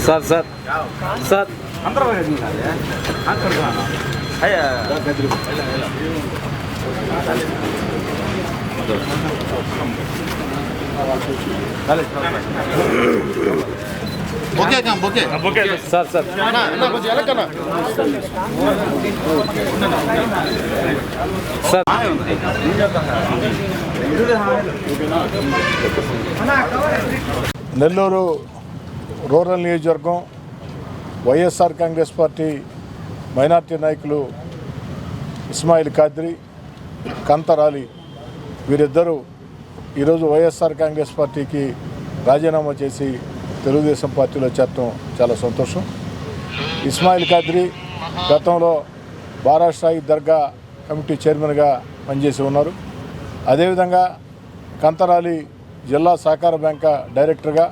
Sir sir sir sir sir sir Nellore rural నియోజకవర్గం YSR Congress party minority నాయకులు ఇస్మాయిల్ ఖాద్రి కంతరాలి వీరిద్దరూ ఈరోజు వైఎస్ఆర్ కాంగ్రెస్ పార్టీకి రాజీనామా చేసి తెలుగుదేశం పార్టీలో చేరటం చాలా సంతోషం. ఇస్మాయిల్ ఖాద్రి గతంలో బారాషాయి దర్గా కమిటీ చైర్మన్గా పనిచేసి ఉన్నారు. అదేవిధంగా కంతరాలి జిల్లా సహకార బ్యాంక్ డైరెక్టర్గా,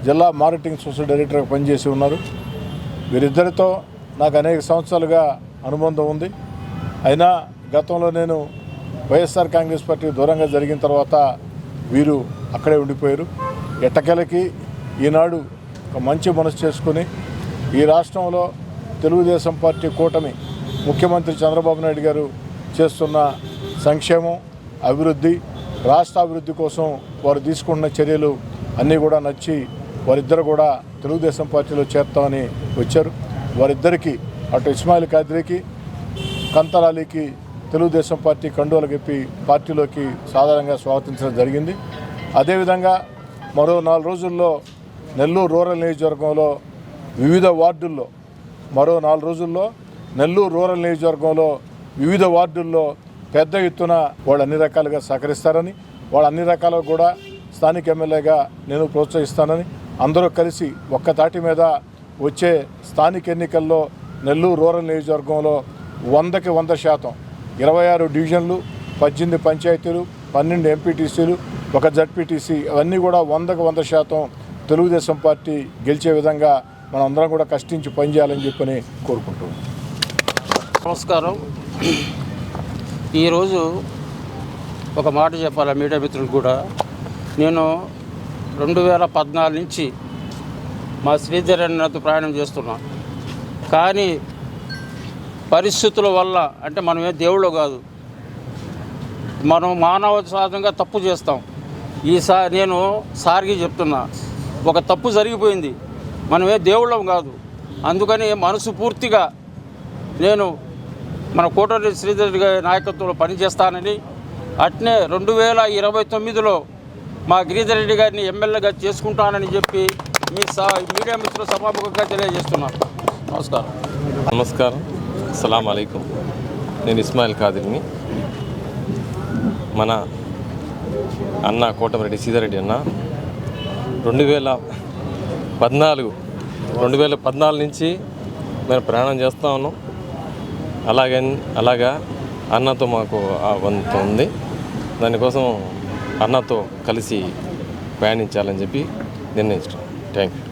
జిల్లా మార్కెటింగ్ సొసైటీ డైరెక్టర్గా పనిచేసి ఉన్నారు. వీరిద్దరితో నాకు అనేక సంవత్సరాలుగా అనుబంధం ఉంది. అయినా గతంలో నేను వైఎస్ఆర్ కాంగ్రెస్ పార్టీ దూరంగా జరిగిన తర్వాత వీరు అక్కడే ఉండిపోయారు. ఎట్టకేలకి ఈనాడు ఒక మంచి మనసు చేసుకుని ఈ రాష్ట్రంలో తెలుగుదేశం పార్టీ కూటమి ముఖ్యమంత్రి చంద్రబాబు నాయుడు గారు చేస్తున్న సంక్షేమం, అభివృద్ధి, రాష్ట్ర అభివృద్ధి కోసం వారు తీసుకుంటున్న చర్యలు అన్నీ కూడా నచ్చి వారిద్దరు కూడా తెలుగుదేశం పార్టీలో చేరుతామని వచ్చారు. వారిద్దరికీ అటు ఇస్మాయిల్ ఖాద్రికి, కంతరాలికి తెలుగుదేశం పార్టీ కండువాలు కప్పి పార్టీలోకి సాధారణంగా స్వాగతించడం జరిగింది. అదేవిధంగా మరో 4 రోజుల్లో నెల్లూరు రూరల్ నియోజకవర్గంలో వివిధ వార్డుల్లో నెల్లూరు రూరల్ నియోజకవర్గంలో వివిధ వార్డుల్లో పెద్ద ఎత్తున వాళ్ళు అన్ని రకాలుగా సహకరిస్తారని, వాళ్ళు అన్ని రకాలుగా కూడా స్థానిక ఎమ్మెల్యేగా నేను ప్రోత్సహిస్తానని, అందరూ కలిసి ఒక్క తాటి మీద వచ్చే స్థానిక ఎన్నికల్లో నెల్లూరు రూరల్ నియోజకవర్గంలో 100కి 100%, 26 డివిజన్లు, 18 పంచాయతీలు, 12 ఎంపీటీసీలు, 1 జడ్పీటీసీ, అవన్నీ కూడా 100కి 100% తెలుగుదేశం పార్టీ గెలిచే విధంగా మనందరం కూడా కష్టించి పనిచేయాలని చెప్పని కోరుకుంటున్నాం. నమస్కారం. ఈరోజు ఒక మాట చెప్పాలా మీడియా మిత్రులు కూడా. నేను 2014 నుంచి మా శ్రీధర్ అన్నతో ప్రయాణం చేస్తున్నా. కానీ పరిస్థితుల వల్ల, అంటే మనమే దేవుళ్ళు కాదు, మనం మానవ సహజంగా తప్పు చేస్తాం. నేను సార్కి చెప్తున్నా, ఒక తప్పు జరిగిపోయింది, మనమే దేవుళ్ళం కాదు. అందుకని మనసు పూర్తిగా నేను మన కోటరెడ్డి శ్రీధర్ గారి నాయకత్వంలో పనిచేస్తానని, అట్నే 2029లో మా గిరిధర్ రెడ్డి గారిని ఎమ్మెల్యేగా చేసుకుంటానని చెప్పి మీడియా మిత్రుల సభాముఖంగా తెలియజేస్తున్నాను. నమస్కారం. అస్సలాము అలైకుం. నేను ఇస్మాయిల్ ఖాద్రిని. మన అన్న కోటమిరెడ్డి శ్రీధర్ రెడ్డి అన్న 2014 నుంచి మేము ప్రయాణం చేస్తూ ఉన్నాం. అలాగా అన్నతో మాకు ఆ వంతు ఉంది. దానికోసం అన్నతో కలిసి ప్రయాణించాలని చెప్పి నిర్ణయించాం. Thank you.